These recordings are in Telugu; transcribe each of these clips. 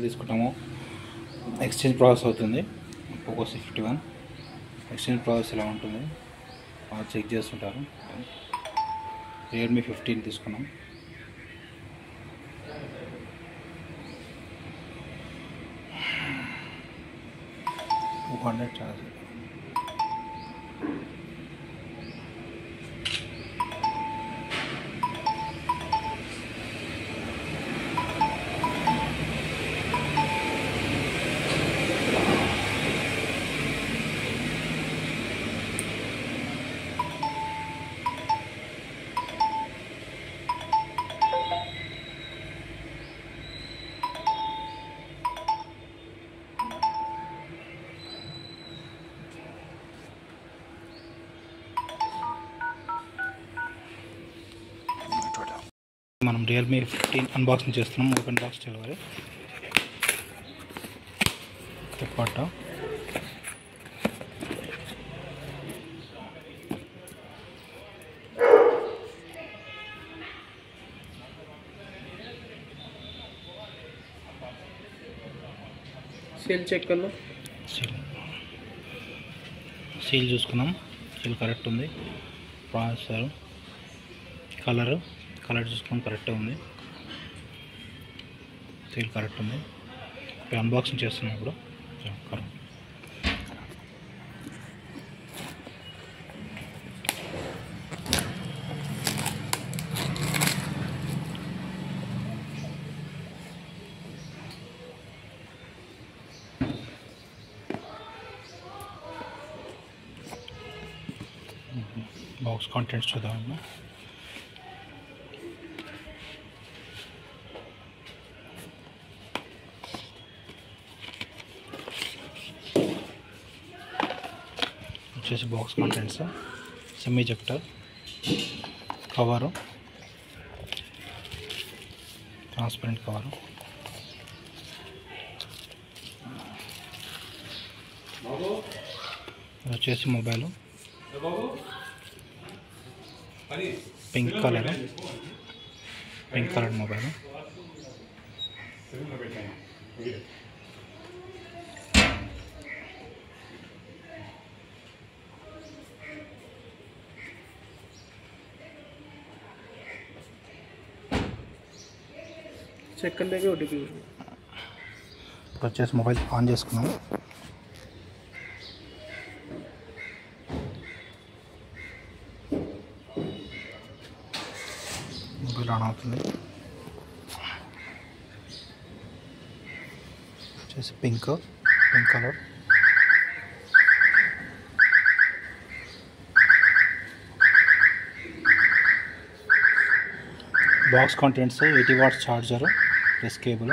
మొబైల్ తీసుకుంటామో ఎక్స్చేంజ్ ప్రాసెస్ అవుతుంది. పోకో C51 ఎక్స్చేంజ్ ప్రాసెస్ ఇలా ఉంటుంది, చెక్ చేస్తుంటారు. రియల్మీ 15 తీసుకున్నాం. ఛార్జ్ మనం రియల్మీ 15 అన్బాక్సింగ్ చేస్తున్నాం. ఓపెన్ బాక్స్ డెలివరీ పాట సీల్ చెక్ కన్నా సీల్ చూసుకున్నాం. సీల్ కరెక్ట్ ఉంది. ప్రాసెసర్ కలర్ చూసుకున్నాం, కరెక్ట్గా ఉంది. సీల్ కరెక్ట్ ఉంది. ఇప్పుడు అన్బాక్సింగ్ చేస్తున్నాం. ఇప్పుడు కరెక్ట్ బాక్స్ కంటెంట్స్ చూద్దాము. వచ్చేసి box contents, sim ejector, cover, transparent cover, వచ్చేసి mobile pink colour mobile, second దగ్గర ఓటీపీ. ఇప్పుడు వచ్చేసి మొబైల్ ఆన్ చేసుకున్నాం. మొబైల్ ఆన్ అవుతుంది. వచ్చేసి pink colour, box contents 80 watts charger, plus cable,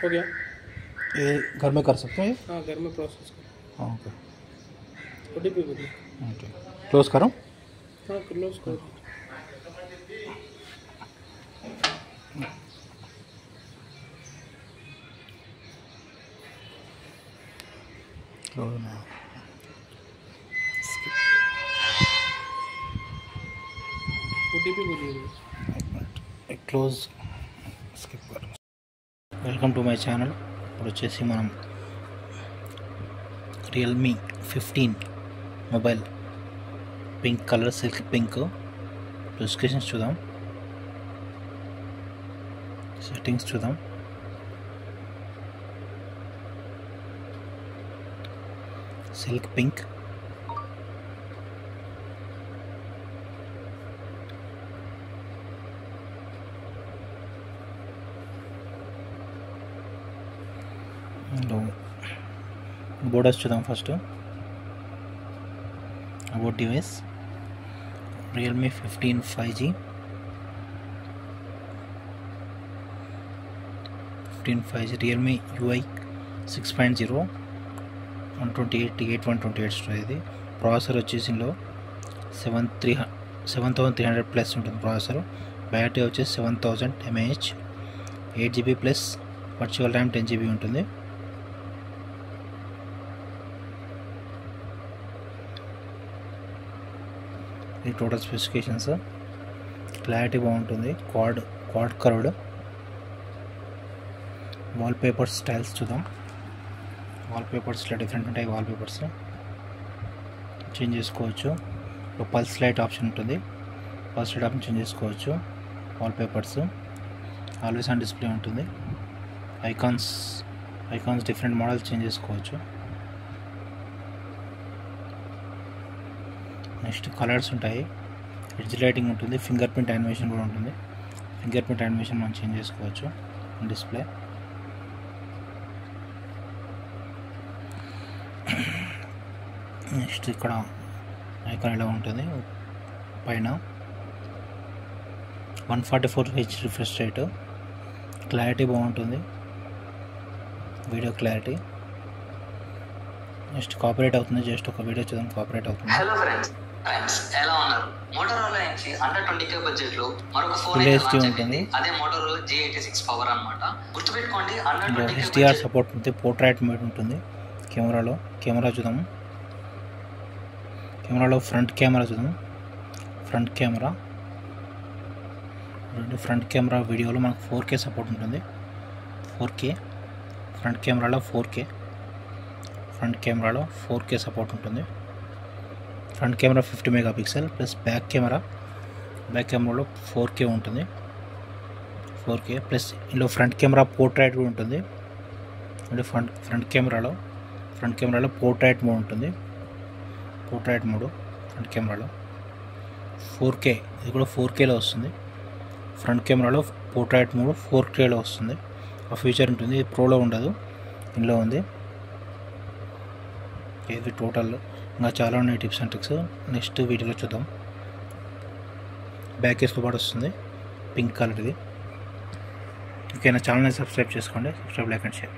हो गया. ये घर में कर सकते हैं? हाँ, घर में प्रोसेस कर. ओके ओटीपी बोलिए. ओके क्लोज करो. हाँ, क्लोज करो. ओटीपी बोलिए. क्लोज स्किप करो. Welcome to my channel. ఇప్పుడు వచ్చేసి మనం Realme 15 mobile pink colour, silk pink specifications చూద్దాం, సెట్టింగ్స్ చూద్దాం. సిల్క్ పింక్, బోర్డర్స్ చూద్దాం. First about device Realme 15 5G, 15 5G Realme UI 6.0 128 storage. ఇది ప్రాసెసర్ వచ్చేసి ఇందులో 7300 ప్లస్ ఉంటుంది ప్రాసెసర్. బ్యాటరీ వచ్చేసి 7000 mAh, 8GB plus virtual RAM 10GB ఉంటుంది. ఇది టోటల్ స్పెసిఫికేషన్స్. క్లారిటీ బాగుంటుంది. Quad curved. వాల్పేపర్స్ స్టైల్స్ చూద్దాం. వాల్పేపర్స్లో డిఫరెంట్ ఉంటాయి. వాల్పేపర్స్ చేంజ్ చేసుకోవచ్చు. పల్స్ లైట్ ఆప్షన్ ఉంటుంది. పల్స్ లైట్ ఆప్షన్ చేంజ్ చేసుకోవచ్చు. వాల్పేపర్స్ ఆల్వేస్ ఆన్ డిస్ప్లే ఉంటుంది. ఐకాన్స్ డిఫరెంట్ మోడల్స్ చేంజ్ చేసుకోవచ్చు. నెక్స్ట్ కలర్స్ ఉంటాయి. ఎడ్జ్ లైటింగ్ ఉంటుంది. ఫింగర్ ప్రింట్ యానిమేషన్ కూడా ఉంటుంది. ఫింగర్ ప్రింట్ యానిమేషన్ మనం చేంజ్ చేసుకోవచ్చు డిస్ప్లే. నెక్స్ట్ ఇక్కడ ఐకాన్ ఇలా ఉంటుంది. పైన 144 Hz రిఫ్రెష్ రేట్. క్లారిటీ బాగుంటుంది. Video clarity. నెక్స్ట్ కాపీరైట్ అవుతుంది. జస్ట్ ఒక వీడియో చూద్దాం. కాపీరైట్ అవుతుంది. హలో ఫ్రెండ్స్ ఎలా ఉన్నారు? మోటోరోలా నుంచి అండర్ 20K బడ్జెట్ లో మరొక ఫోన్ ఉంటుంది. అదే మోటోరోలా G86 పవర్ అన్నమాట. గుర్తుపెట్టుకోండి, అండర్ 20K HDR సపోర్ట్ ఉంటుంది. పోర్ట్రైట్ మోడ్ ఉంటుంది. కెమెరా చూద్దాము. కెమెరాలో ఫ్రంట్ కెమెరా చూద్దాం. ఫ్రంట్ కెమెరా వీడియోలో మనకు 4K సపోర్ట్ ఉంటుంది. 4K ఫ్రంట్ కెమెరాలో 4K సపోర్ట్ ఉంటుంది. Front camera 50 megapixel plus back కెమెరాలో 4K ఉంటుంది. 4K ప్లస్ ఇందులో ఫ్రంట్ కెమెరా పోర్ట్రైట్ కూడా ఉంటుంది. అంటే ఫ్రంట్ కెమెరాలో పోర్ట్రైట్ మోడ్ ఉంటుంది. ఫ్రంట్ కెమెరాలో 4K, ఇది కూడా 4Kలో వస్తుంది. ఫ్రంట్ కెమెరాలో పోర్ట్రైట్ మోడ్ 4Kలో వస్తుంది. ఆ ఫీచర్ ఉంటుంది. ఇది ప్రోలో ఉండదు, ఇందులో ఉంది. ఇది టోటల్. ఇంకా చాలా ఉన్నాయి టిప్స్ అండ్ ట్రిక్స్. నెక్స్ట్ వీడియోలో చూద్దాం. బ్యాక్ కేస్తో పాటు వస్తుంది, పింక్ కలర్ది. ఓకే, నా ఛానల్ని సబ్స్క్రైబ్ చేసుకోండి. Like and share.